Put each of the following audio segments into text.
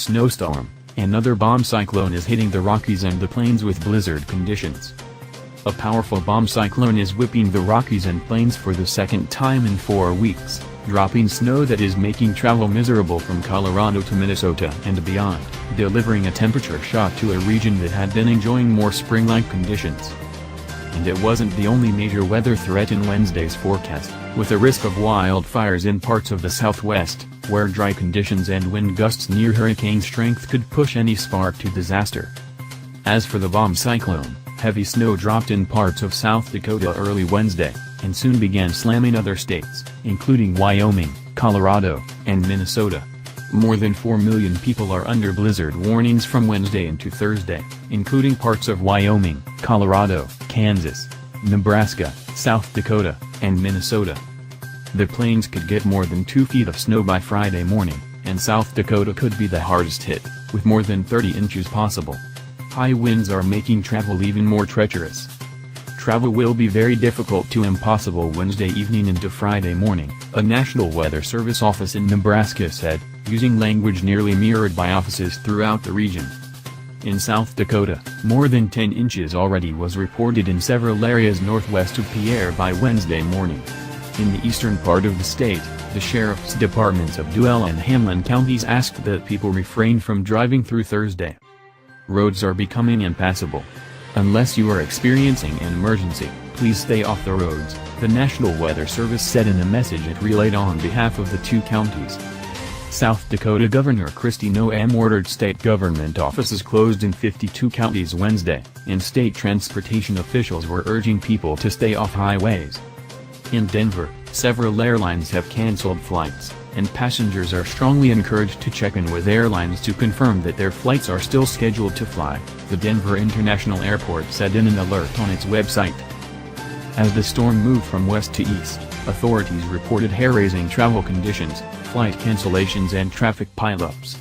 Snowstorm Another bomb cyclone is hitting the Rockies and the Plains with blizzard conditions. A powerful bomb cyclone is whipping the Rockies and Plains for the second time in 4 weeks, dropping snow that is making travel miserable from Colorado to Minnesota and beyond, delivering a temperature shock to a region that had been enjoying more spring-like conditions. And it wasn't the only major weather threat in Wednesday's forecast, with a risk of wildfires in parts of the southwest, where dry conditions and wind gusts near hurricane strength could push any spark to disaster. As for the bomb cyclone, heavy snow dropped in parts of South Dakota early Wednesday, and soon began slamming other states, including Wyoming, Colorado, and Minnesota. More than 4 million people are under blizzard warnings from Wednesday into Thursday, including parts of Wyoming, Colorado, Kansas, Nebraska, South Dakota, and Minnesota. The Plains could get more than 2 feet of snow by Friday morning, and South Dakota could be the hardest hit, with more than 30 inches possible. High winds are making travel even more treacherous. Travel will be very difficult to impossible Wednesday evening into Friday morning, a National Weather Service office in Nebraska said, using language nearly mirrored by offices throughout the region. In South Dakota, more than 10 inches already was reported in several areas northwest of Pierre by Wednesday morning. In the eastern part of the state, the sheriff's departments of Duell and Hamlin counties asked that people refrain from driving through Thursday. Roads are becoming impassable. Unless you are experiencing an emergency, please stay off the roads, the National Weather Service said in a message it relayed on behalf of the 2 counties. South Dakota Governor Kristi Noem ordered state government offices closed in 52 counties Wednesday, and state transportation officials were urging people to stay off highways. In Denver, several airlines have canceled flights, and passengers are strongly encouraged to check in with airlines to confirm that their flights are still scheduled to fly, the Denver International Airport said in an alert on its website. As the storm moved from west to east, authorities reported hair-raising travel conditions, flight cancellations and traffic pileups.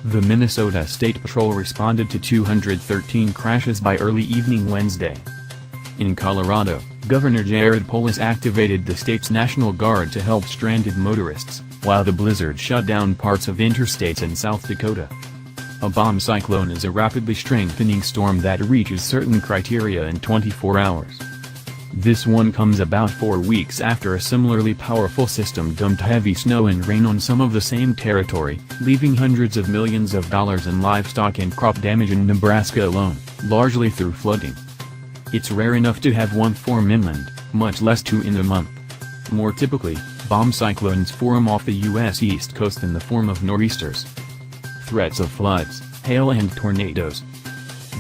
The Minnesota State Patrol responded to 213 crashes by early evening Wednesday. In Colorado, Governor Jared Polis activated the state's National Guard to help stranded motorists, while the blizzard shut down parts of interstates in South Dakota. A bomb cyclone is a rapidly strengthening storm that reaches certain criteria in 24 hours. This one comes about 4 weeks after a similarly powerful system dumped heavy snow and rain on some of the same territory, leaving hundreds of millions of dollars in livestock and crop damage in Nebraska alone, largely through flooding. It's rare enough to have one form inland, much less 2 in a month. More typically, bomb cyclones form off the U.S. East Coast in the form of nor'easters. Threats of floods, hail and tornadoes.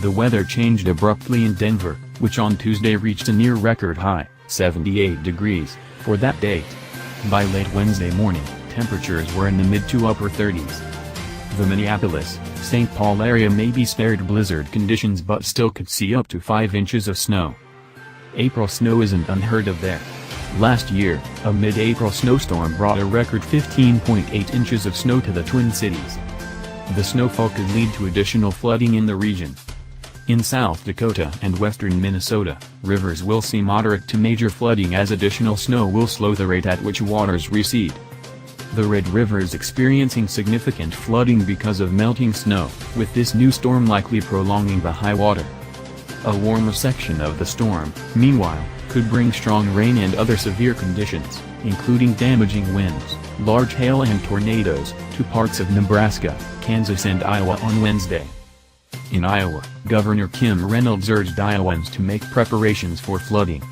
The weather changed abruptly in Denver, which on Tuesday reached a near-record high, 78 degrees, for that date. By late Wednesday morning, temperatures were in the mid to upper 30s. The Minneapolis, St. Paul area may be spared blizzard conditions but still could see up to 5 inches of snow. April snow isn't unheard of there. Last year, a mid-April snowstorm brought a record 15.8 inches of snow to the Twin Cities. The snowfall could lead to additional flooding in the region. In South Dakota and western Minnesota, rivers will see moderate to major flooding as additional snow will slow the rate at which waters recede. The Red River is experiencing significant flooding because of melting snow, with this new storm likely prolonging the high water. A warmer section of the storm, meanwhile, could bring strong rain and other severe conditions, including damaging winds, large hail and tornadoes, to parts of Nebraska, Kansas and Iowa on Wednesday. In Iowa, Governor Kim Reynolds urged Iowans to make preparations for flooding,